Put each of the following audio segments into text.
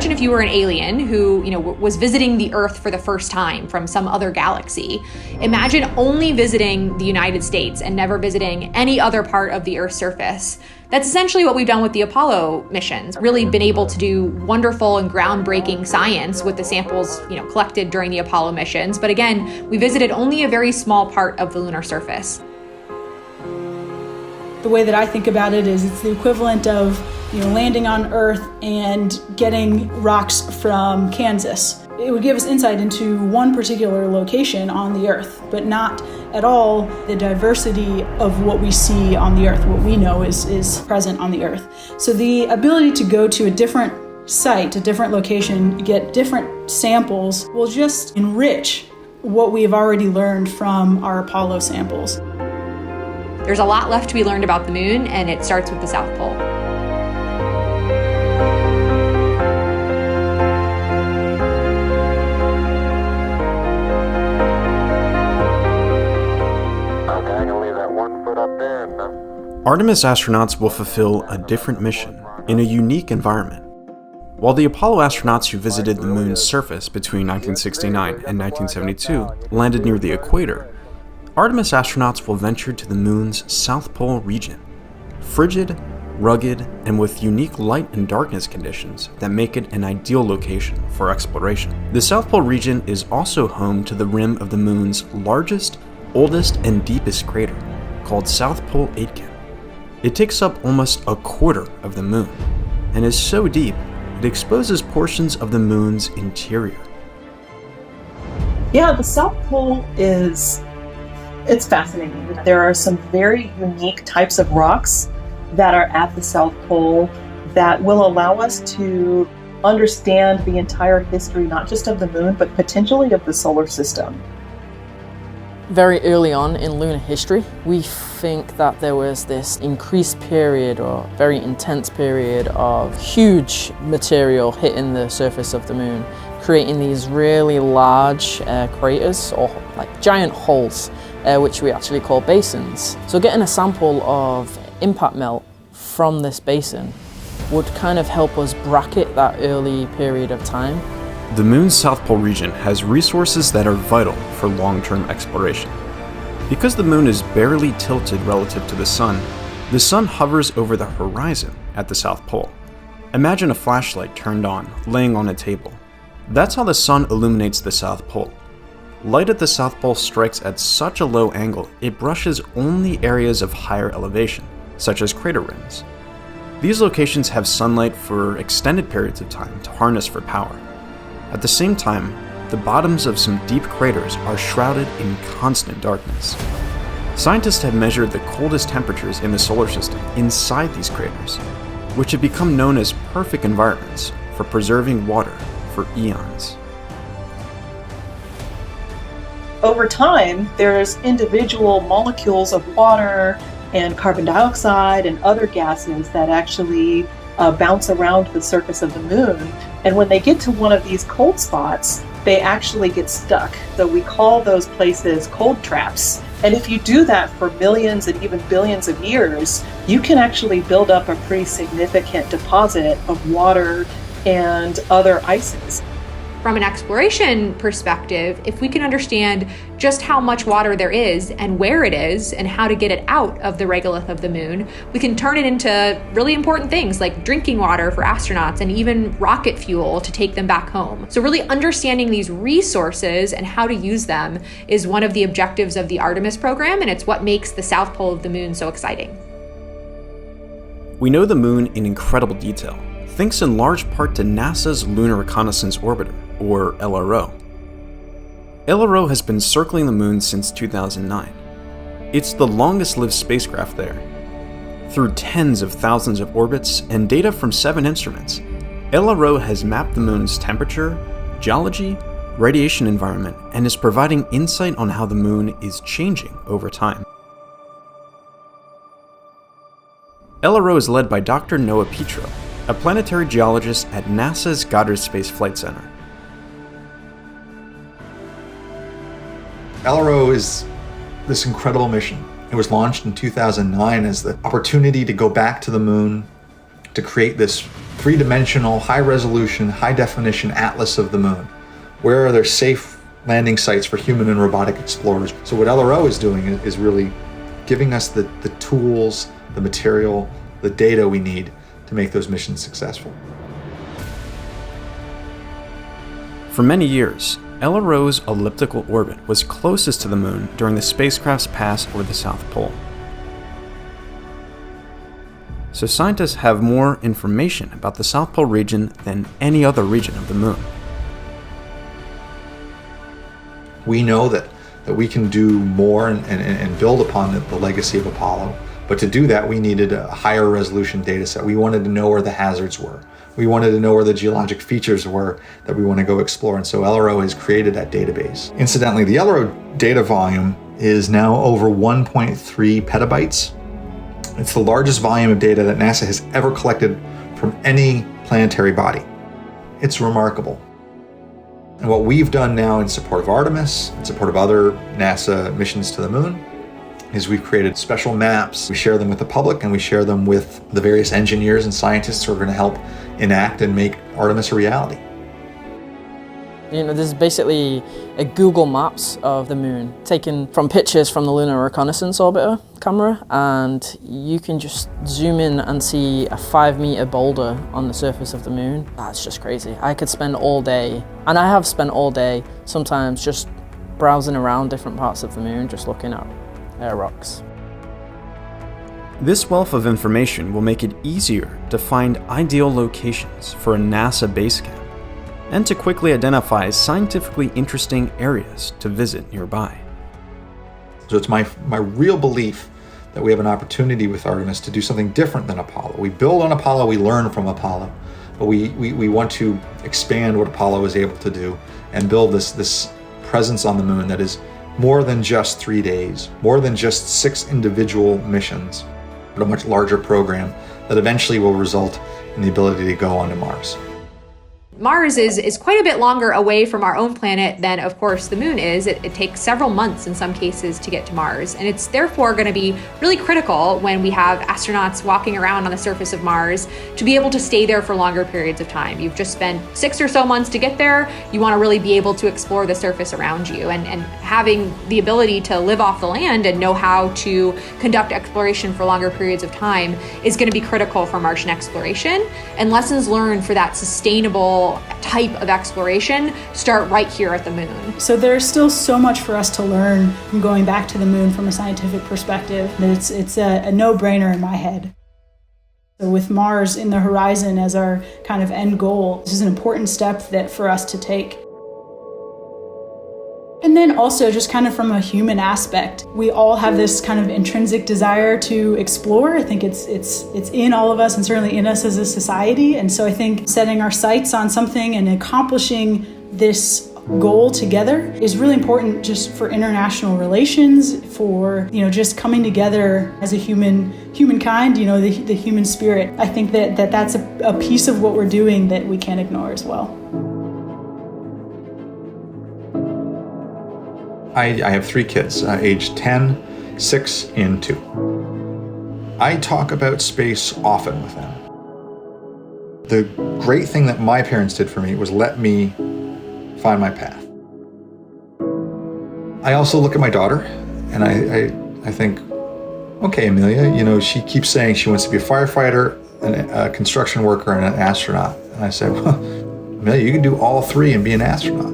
imagine if you were an alien who, was visiting the Earth for the first time from some other galaxy. Imagine only visiting the United States and never visiting any other part of the Earth's surface. That's essentially what we've done with the Apollo missions, really been able to do wonderful and groundbreaking science with the samples, collected during the Apollo missions. But again, we visited only a very small part of the lunar surface. The way that I think about it is it's the equivalent of, landing on Earth and getting rocks from Kansas. It would give us insight into one particular location on the Earth, but not at all the diversity of what we see on the Earth, what we know is present on the Earth. So the ability to go to a different site, a different location, get different samples will just enrich what we have already learned from our Apollo samples. There's a lot left to be learned about the moon, and it starts with the South Pole. Artemis astronauts will fulfill a different mission in a unique environment. While the Apollo astronauts who visited the moon's surface between 1969 and 1972 landed near the equator, Artemis astronauts will venture to the moon's South Pole region, frigid, rugged, and with unique light and darkness conditions that make it an ideal location for exploration. The South Pole region is also home to the rim of the moon's largest, oldest, and deepest crater, called South Pole Aitken. It takes up almost a quarter of the moon, and is so deep, it exposes portions of the moon's interior. Yeah, the South Pole it's fascinating. There are some very unique types of rocks that are at the South Pole that will allow us to understand the entire history, not just of the moon, but potentially of the solar system. Very early on in lunar history, we think that there was this increased period or very intense period of huge material hitting the surface of the moon, creating these really large craters or like giant holes, which we actually call basins. So getting a sample of impact melt from this basin would kind of help us bracket that early period of time. The moon's South Pole region has resources that are vital for long-term exploration. Because the moon is barely tilted relative to the sun hovers over the horizon at the South Pole. Imagine a flashlight turned on, laying on a table. That's how the sun illuminates the South Pole. Light at the South Pole strikes at such a low angle, it brushes only areas of higher elevation, such as crater rims. These locations have sunlight for extended periods of time to harness for power. At the same time, the bottoms of some deep craters are shrouded in constant darkness. Scientists have measured the coldest temperatures in the solar system inside these craters, which have become known as perfect environments for preserving water for eons. Over time, there's individual molecules of water and carbon dioxide and other gases that actually bounce around the surface of the moon. And when they get to one of these cold spots, they actually get stuck. So we call those places cold traps. And if you do that for millions and even billions of years, you can actually build up a pretty significant deposit of water and other ices. From an exploration perspective, if we can understand just how much water there is and where it is and how to get it out of the regolith of the moon, we can turn it into really important things like drinking water for astronauts and even rocket fuel to take them back home. So really understanding these resources and how to use them is one of the objectives of the Artemis program, and it's what makes the South Pole of the moon so exciting. We know the moon in incredible detail, thanks in large part to NASA's Lunar Reconnaissance Orbiter, or LRO. LRO has been circling the moon since 2009. It's the longest-lived spacecraft there. Through tens of thousands of orbits and data from 7 instruments, LRO has mapped the moon's temperature, geology, radiation environment, and is providing insight on how the moon is changing over time. LRO is led by Dr. Noah Petro, a planetary geologist at NASA's Goddard Space Flight Center. LRO is this incredible mission. It was launched in 2009 as the opportunity to go back to the moon, to create this three-dimensional, high-resolution, high-definition atlas of the moon. Where are there safe landing sites for human and robotic explorers? So what LRO is doing is really giving us the tools, the material, the data we need to make those missions successful. For many years, LRO's elliptical orbit was closest to the moon during the spacecraft's pass over the South Pole. So scientists have more information about the South Pole region than any other region of the moon. We know that we can do more and build upon the legacy of Apollo, but to do that we needed a higher resolution data set. We wanted to know where the hazards were. We wanted to know where the geologic features were that we want to go explore, and so LRO has created that database. Incidentally, the LRO data volume is now over 1.3 petabytes. It's the largest volume of data that NASA has ever collected from any planetary body. It's remarkable. And what we've done now in support of Artemis, in support of other NASA missions to the moon, is we've created special maps. We share them with the public and we share them with the various engineers and scientists who are going to help enact and make Artemis a reality. You know, this is basically a Google Maps of the moon, taken from pictures from the Lunar Reconnaissance Orbiter camera, and you can just zoom in and see a 5-meter boulder on the surface of the moon. That's just crazy. I could spend all day, and I have spent all day, sometimes just browsing around different parts of the moon, just looking at air rocks. This wealth of information will make it easier to find ideal locations for a NASA base camp, and to quickly identify scientifically interesting areas to visit nearby. So it's my real belief that we have an opportunity with Artemis to do something different than Apollo. We build on Apollo, we learn from Apollo, but we want to expand what Apollo was able to do and build this presence on the moon that is more than just 3 days, more than just 6 individual missions, but a much larger program that eventually will result in the ability to go onto Mars. Mars is quite a bit longer away from our own planet than, of course, the moon is. It takes several months in some cases to get to Mars, and it's therefore going to be really critical when we have astronauts walking around on the surface of Mars to be able to stay there for longer periods of time. You've just spent 6 or so months to get there. You want to really be able to explore the surface around you, and having the ability to live off the land and know how to conduct exploration for longer periods of time is going to be critical for Martian exploration, and lessons learned for that sustainable type of exploration start right here at the moon. So there's still so much for us to learn from going back to the moon from a scientific perspective that it's a no-brainer in my head. So with Mars in the horizon as our kind of end goal, this is an important step for us to take. And then also just kind of from a human aspect, we all have this kind of intrinsic desire to explore. I think it's in all of us and certainly in us as a society. And so I think setting our sights on something and accomplishing this goal together is really important just for international relations, for, just coming together as a humankind, the human spirit. I think that's a piece of what we're doing that we can't ignore as well. I have 3 kids, aged 10, 6, and 2. I talk about space often with them. The great thing that my parents did for me was let me find my path. I also look at my daughter and I think, okay, Amelia, she keeps saying she wants to be a firefighter, a construction worker, and an astronaut. And I said, well, Amelia, you can do all 3 and be an astronaut.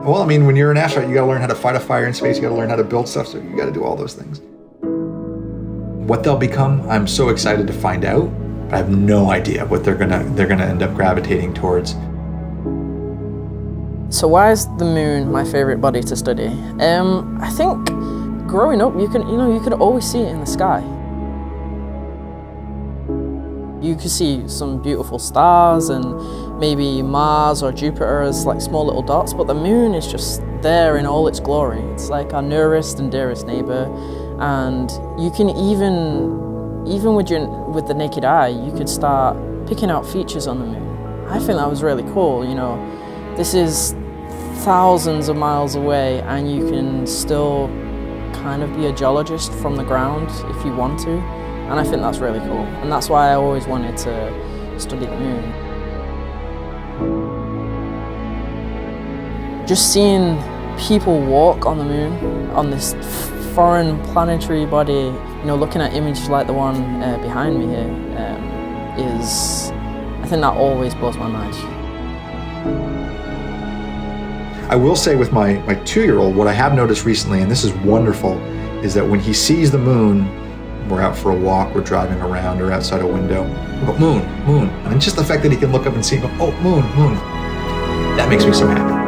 Well, when you're an astronaut, you got to learn how to fight a fire in space. You got to learn how to build stuff. So you got to do all those things. What they'll become, I'm so excited to find out. But I have no idea what they're gonna end up gravitating towards. So why is the moon my favorite body to study? I think growing up, you could always see it in the sky. You could see some beautiful stars and maybe Mars or Jupiter as like small little dots, but the moon is just there in all its glory. It's like our nearest and dearest neighbor, and you can even with the naked eye, you could start picking out features on the moon. I think that was really cool. This is thousands of miles away, and you can still kind of be a geologist from the ground if you want to. And I think that's really cool. And that's why I always wanted to study the moon. Just seeing people walk on the moon, on this foreign planetary body, looking at images like the one behind me here, I think that always blows my mind. I will say with my 2-year-old, what I have noticed recently, and this is wonderful, is that when he sees the moon, we're out for a walk, we're driving around, or outside a window, we'll go, moon, moon. And just the fact that he can look up and see, oh, moon, moon, that makes me so happy.